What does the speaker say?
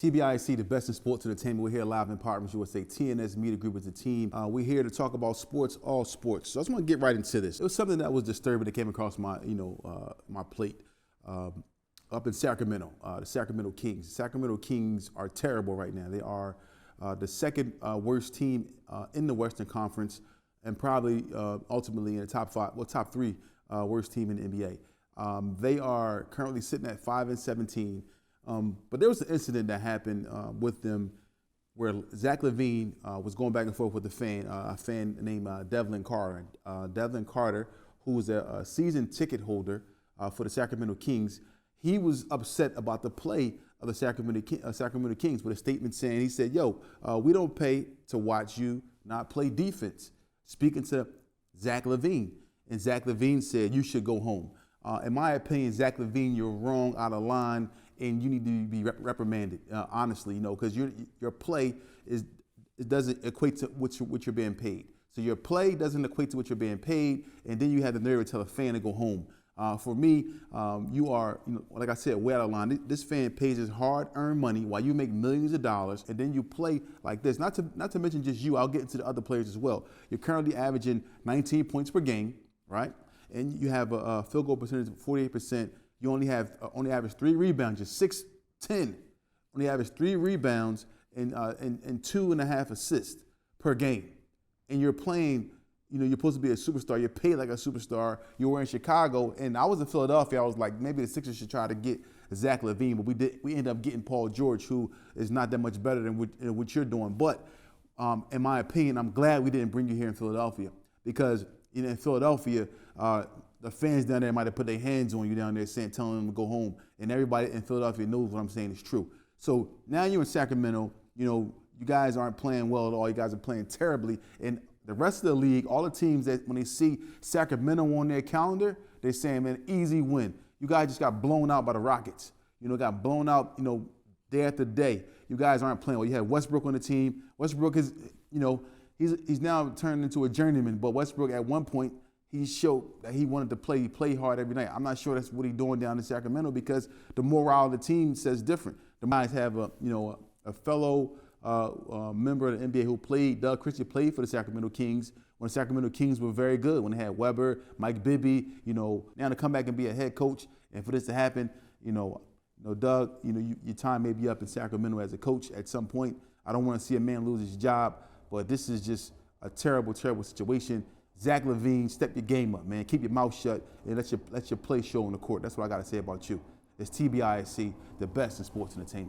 TBIC, the best in sports entertainment. We're here live in partnership with TNS Media Group as a team. We're here to talk about sports, all sports. So I just want to get right into this. It was something that was disturbing that came across my, my plate up in Sacramento. The Sacramento Kings. The Sacramento Kings are terrible right now. They are the second worst team in the Western Conference, and probably ultimately in the top three worst team in the NBA. They are currently sitting at 5-17. But there was an incident that happened with them where Zach Lavine was going back and forth with a fan named Devlin Carter. Devlin Carter, who was a season ticket holder for the Sacramento Kings, he was upset about the play of the Sacramento Kings with a statement saying, he said, we don't pay to watch you not play defense. Speaking to Zach Lavine. And Zach Lavine said, you should go home. In my opinion, Zach Lavine, you're wrong, out of line, and you need to be reprimanded, honestly, because your play doesn't equate to what you're being paid. So your play doesn't equate to what you're being paid, and then you have the nerve to tell a fan to go home. For me, you are, like I said, way out of line. This fan pays his hard-earned money while you make millions of dollars, and then you play like this. Not to mention just you. I'll get into the other players as well. You're currently averaging 19 points per game, right? And you have a field goal percentage of 48%. You only average 3 rebounds. You're 6'10". Only average 3 rebounds and 2.5 assists per game. And you're playing, you're supposed to be a superstar. You're paid like a superstar. You were in Chicago, and I was in Philadelphia. I was like, maybe the Sixers should try to get Zach Lavine, but we ended up getting Paul George, who is not that much better than what you're doing. But in my opinion, I'm glad we didn't bring you here in Philadelphia, because in Philadelphia, the fans down there might have put their hands on you down there telling them to go home. And everybody in Philadelphia knows what I'm saying is true. So now you're in Sacramento, you guys aren't playing well at all. You guys are playing terribly. And the rest of the league, all the teams, that when they see Sacramento on their calendar, they're saying, man, easy win. You guys just got blown out by the Rockets. Got blown out, day after day. You guys aren't playing well. You had Westbrook on the team. Westbrook is, he's now turned into a journeyman. But Westbrook, at one point, he showed that he wanted to play hard every night. I'm not sure that's what he's doing down in Sacramento, because the morale of the team says different. The guys have a fellow member of the NBA who played, Doug Christie, played for the Sacramento Kings when the Sacramento Kings were very good, when they had Weber, Mike Bibby, now to come back and be a head coach, and for this to happen, Doug, your time may be up in Sacramento as a coach at some point. I don't want to see a man lose his job, but this is just a terrible, terrible situation. Zach Lavine, step your game up, man. Keep your mouth shut and let your play show on the court. That's what I got to say about you. It's TBIC, the best in sports entertainment.